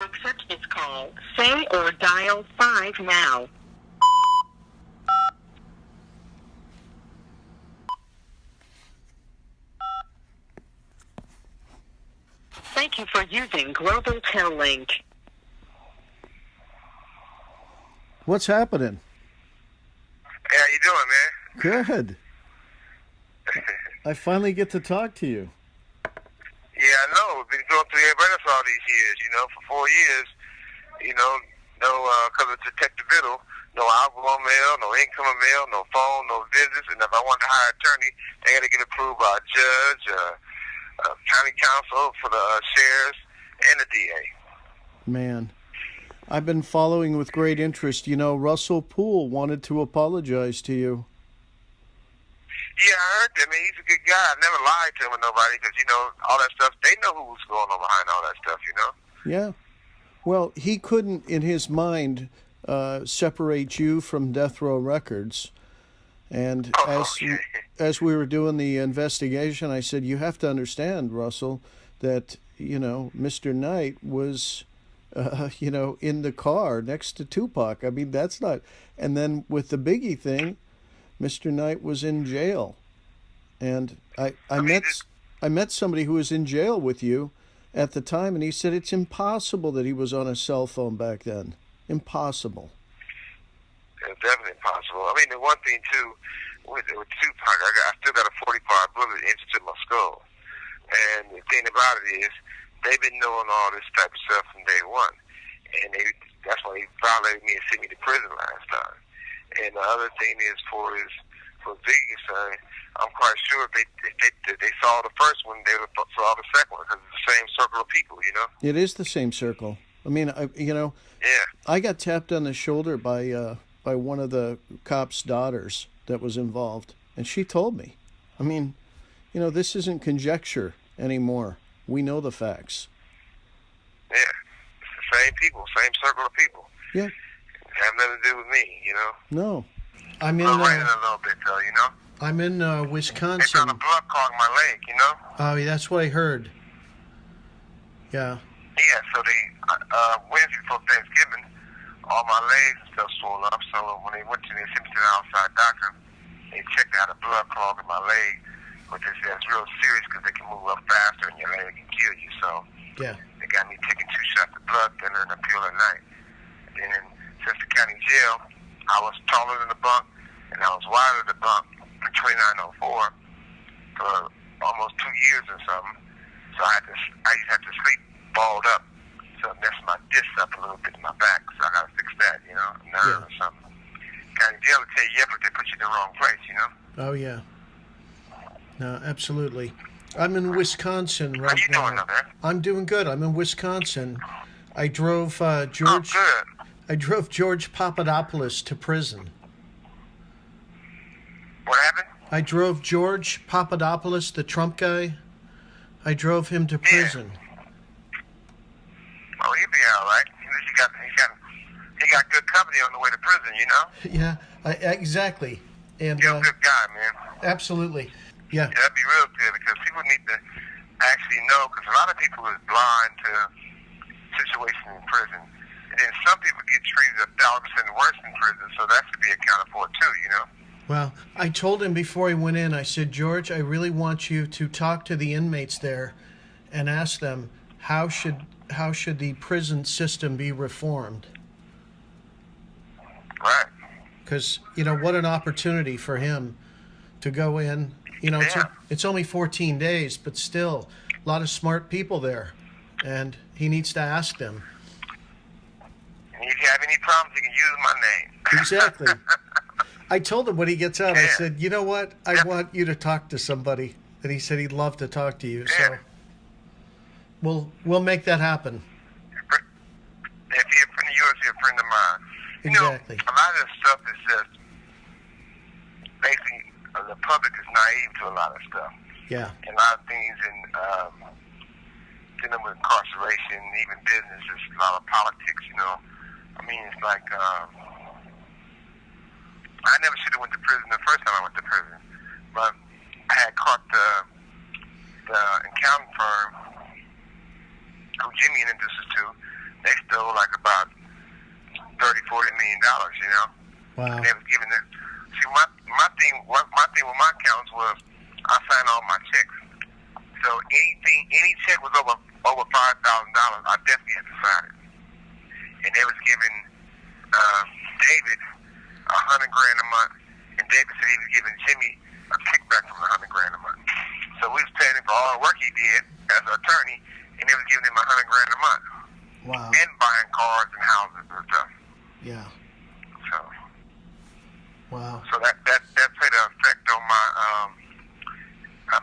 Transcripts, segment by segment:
Accept this call. Say or dial 5 now. Thank you for using Global Tel Link. What's happening? Hey, how you doing, man? Good. I finally get to talk to you. Yeah, I know. We've been going through everybody all these years, for 4 years, because of Detective Biddle, no outgoing mail, no incoming mail, no phone, no visits, and if I want to hire an attorney, they got to get approved by a judge, county council for the sheriffs, and the DA. Man, I've been following with great interest. Russell Poole wanted to apologize to you. Yeah, I heard that, man. He's a good guy. I never lied to him or nobody because, all that stuff, they know who was going on behind all that stuff, Yeah. Well, he couldn't, in his mind, separate you from Death Row Records. And as we were doing the investigation, I said, you have to understand, Russell, that, Mr. Knight was, in the car next to Tupac. I mean, that's not... And then with the Biggie thing, Mr. Knight was in jail. And I met somebody who was in jail with you at the time, and he said it's impossible that he was on a cell phone back then. Impossible. It's definitely impossible. I mean, the one thing, too, with Tupac, I still got a 45 bullet into my skull. And the thing about it is, they've been knowing all this type of stuff from day one. And that's why they violated me and sent me to prison last time. And the other thing is, for Biggie's son, I'm quite sure if they saw the first one, they would saw the second one because it's the same circle of people, It is the same circle. I mean, Yeah. I got tapped on the shoulder by one of the cops' daughters that was involved, and she told me. I mean, this isn't conjecture anymore. We know the facts. Yeah. It's the same people, same circle of people. Yeah. Have nothing to do with me, No. I'm in a little bit, though, I'm in Wisconsin. They found a blood clot in my leg, Oh, yeah, that's what I heard. Yeah. Yeah, so Wednesday before Thanksgiving, all my legs and stuff swelled up. So when they sent me to the outside doctor, they checked out a blood clot in my leg, which is real serious because they can move up faster and your leg can kill you. So Yeah. they got me taking 2 shots of blood thinner and a pill at night. And then since the county jail, I was taller than the bunk and I was wider than the bunk in 2904 for almost 2 years or something. So I used to have to sleep balled up. So it messed my disc up a little bit in my back. So I got to fix that, nerve or something. County jail will tell you, but they put you in the wrong place, Oh, yeah. No, absolutely. I'm in Wisconsin right now. How you doing up there? I'm doing good. I'm in Wisconsin. I drove George. Oh, good. I drove George Papadopoulos to prison. What happened? I drove George Papadopoulos, the Trump guy. I drove him to prison. Oh, he'll be all right. He got good company on the way to prison, Yeah, exactly. And you're a good guy, man. Absolutely. Yeah. That'd be real good because people need to actually know, because a lot of people is blind to situations in prison. And then some people get treated 1,000% worse in prison, so that should be accounted for too, Well, I told him before he went in, I said, George, I really want you to talk to the inmates there and ask them how should the prison system be reformed? Right. Because, what an opportunity for him to go in. It's only 14 days, but still a lot of smart people there, and he needs to ask them. And if you have any problems, you can use my name. Exactly. I told him when he gets out, I said, you know what? I want you to talk to somebody. And he said he'd love to talk to you. So we'll make that happen. If he's a friend of yours, he's a friend of mine. Exactly. A lot of this stuff is just basically the public is naive to a lot of stuff. Yeah. And a lot of things in dealing with incarceration, even business, is a lot of politics, I mean, it's like I never should have went to prison the first time I went to prison, but I had caught the accounting firm who Jimmy introduced us to. They owe like about 30-40 million dollars, you know. Wow. And they was giving them. See, my thing with my accounts was I signed all my checks. So any check was over $5,000, I definitely had to sign it. And they was giving David $100,000 a month, and David said he was giving Jimmy a kickback from the $100,000 a month. So we was paying him for all the work he did as an attorney, and they was giving him $100,000 a month. Wow. And buying cars and houses and stuff. Yeah. So. Wow. So that played an effect on my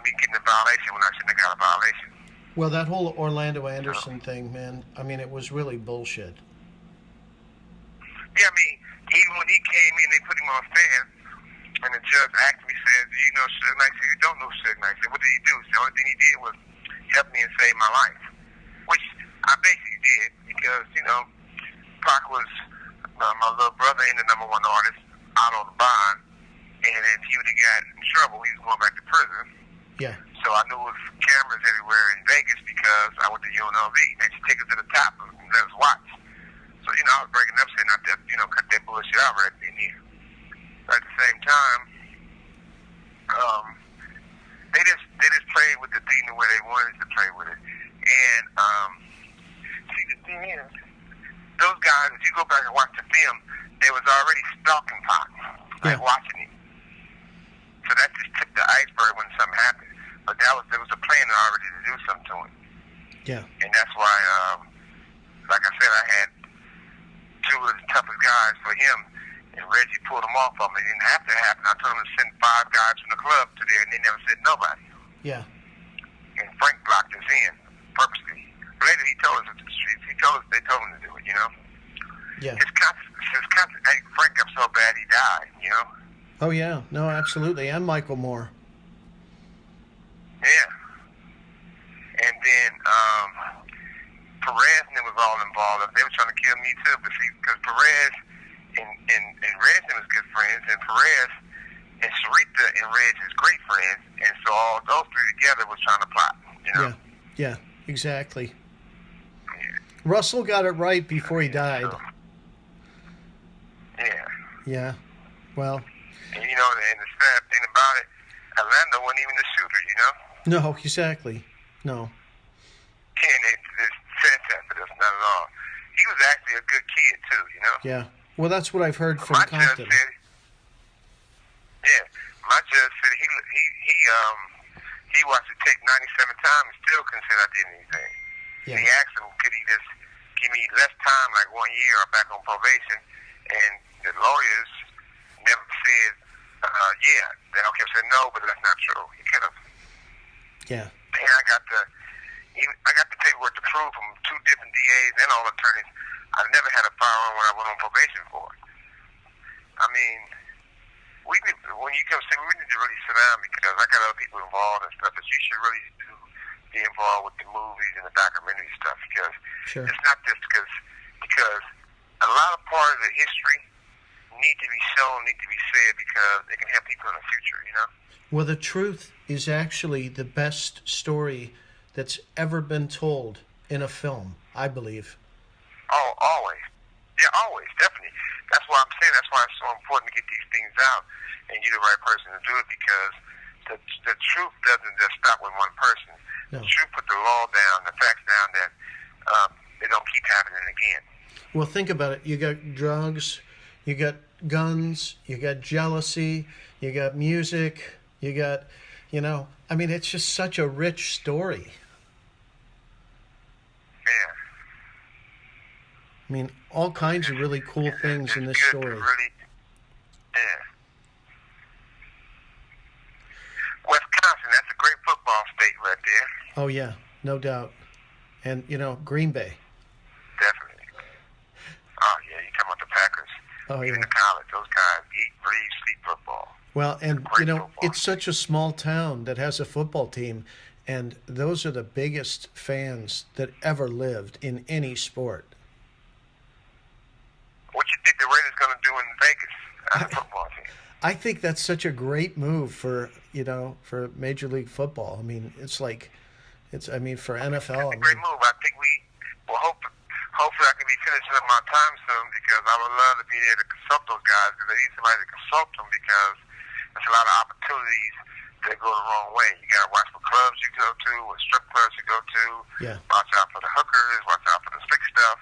me getting a violation when I shouldn't have got a violation. Well, that whole Orlando Anderson thing, man, I mean, it was really bullshit. Yeah, I mean, even when he came in, they put him on stand, and the judge asked me, says, do you know Suge Knight? I said, you don't know Suge Knight. I said, what did he do? The only thing he did was help me and save my life, which I basically did because, you know, Pac was my little brother and the #1 artist out on the bond, and if he would have got in trouble, he was going back to prison. Yeah. So I knew it was cameras everywhere in Vegas because I went to UNLV. They just take us to the top and let us watch. So, you know, I was breaking up saying not that, you know, cut that bullshit out right in here. But at the same time, they just played with the thing the way they wanted to play with it. And see, the thing is, those guys, if you go back and watch the film, they was already stalking Pac, like watching him. So that just tipped the iceberg when something happened. But there was a plan already to do something to him. Yeah. And that's why, like I said, I had two of the toughest guys for him, and Reggie pulled them off of me. It didn't have to happen. I told him to send 5 guys from the club to there, and they never said nobody. Yeah. And Frank blocked us in purposely. Later, he told us at the streets. They told him to do it, you know. Yeah. His constant, hey, Frank got so bad he died, you know. Oh, yeah. No, absolutely. And Michael Moore. Yeah. And then Perez and them was all involved. They were trying to kill me too, but see, because Perez and Reg was good friends, and Perez and Sarita and Reg is great friends, and so all those three together was trying to plot, you know. Yeah, exactly. Yeah. Russell got it right before he died. So, yeah. Yeah. Well. And you know, and the sad thing about it, Orlando wasn't even the shooter, you know. No, exactly. No. And they said that, but that's not at all. He was actually a good kid too, you know. Yeah. Well, that's what I've heard from Compton. My judge said he watched the tape 97 times and still couldn't say I did anything. Yeah. He asked him, could he just give me less time, like 1 year, or back on probation? And the lawyers never said, yeah. They all kept saying no, but that's not true. He could have. Yeah. And I got the paperwork to prove from 2 different DAs and all attorneys. I never had a firearm when I went on probation for it. I mean, when you come see me, we need to really sit down because I got other people involved and stuff. But you should really be involved with the movies and the documentary stuff because it's not just because a lot of part of the history need to be shown, need to be said because it can help people in the future, you know? Well, the truth is actually the best story that's ever been told in a film, I believe. Oh, always. Yeah, always, definitely. That's why I'm saying that's why it's so important to get these things out and you're the right person to do it because the truth doesn't just stop with one person. No. The truth put the law down, the facts down that they don't keep happening again. Well, think about it. You got drugs, you got guns, you got jealousy, you got music, you got, you know, I mean, it's just such a rich story. Yeah. I mean, all kinds of really cool things in this story. Really, yeah. Wisconsin, that's a great football state right there. Oh, yeah, no doubt. And, you know, Green Bay. Definitely. Oh, yeah, you talking about the Packers. Oh, even yeah. the college, those guys eat, breathe, sleep football. Well, and, you know, football. It's such a small town that has a football team, and those are the biggest fans that ever lived in any sport. What you think the Raiders going to do in Vegas as a football team? I think that's such a great move for, you know, for Major League Football. I mean, it's like, I mean, for NFL. It's a great move. I think we'll hopefully I can be finishing up my time soon because I would love to be there to consult those guys because they need somebody to consult them because there's a lot of opportunities that go the wrong way. You got to watch what clubs you go to, what strip clubs you go to. Yeah. Watch out for the hookers. Watch out for the slick stuff.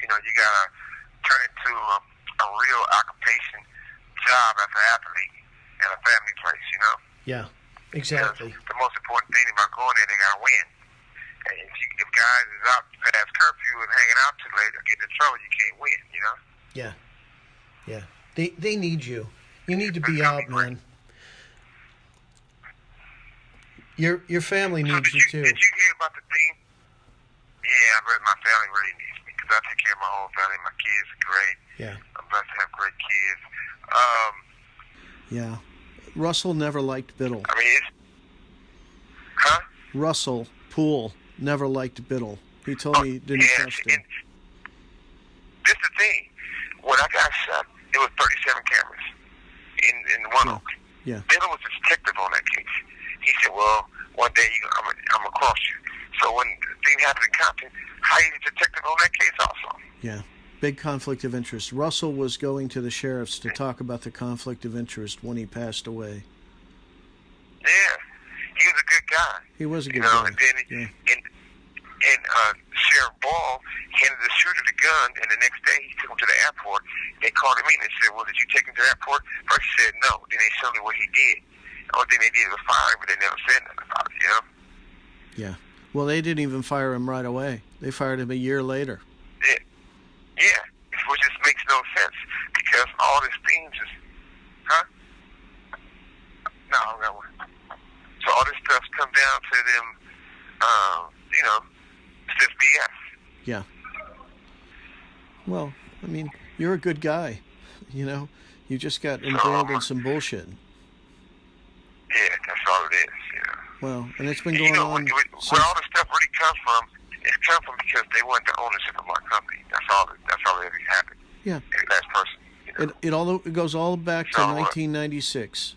You know, you got to turn it into a real occupation job as an athlete and a family place, you know? Yeah, exactly. Because the most important thing about going there, they got to win. And if guys is out past curfew and hanging out too late or getting in trouble, you can't win, you know? Yeah. Yeah. They need you. You need to be out, man. Your family needs you too. Did you hear about the team? Yeah, my family really needs me because I take care of my whole family. My kids are great. Yeah. I'm blessed to have great kids. Yeah. Russell never liked Biddle. I mean, huh? Russell Poole never liked Biddle. He told me he didn't trust him. This is the thing. When I got shot, it was 37 cameras in one oak. Yeah. Biddle was a detective on that case. He said, well, one day I'm going to cross you. So when the thing happened in Compton, how you the detective on that case also? Yeah. Big conflict of interest. Russell was going to the sheriff's to talk about the conflict of interest when he passed away. Yeah. He was a good guy. He was a good guy. And then Sheriff Ball handed the shooter the gun, and the next day he took him to the airport. They called him in and said, well, did you take him to the airport? First he said no. Then they showed him what he did. The only thing they did was fire him, but they never said nothing about it, you know? Yeah. Well, they didn't even fire him right away. They fired him a year later. Yeah, which just makes no sense because all this things is, huh? No, I got one. So all this stuff's come down to them, you know, it's just BS. Yeah. Well, I mean, you're a good guy, you know. You just got involved in some bullshit. Yeah, that's all it is, you know. Well, and it's been going on where all this stuff really comes from, it's come from because they want the ownership of my company. That's all that ever happened. Yeah. And last person. You know? It goes all back to 1996.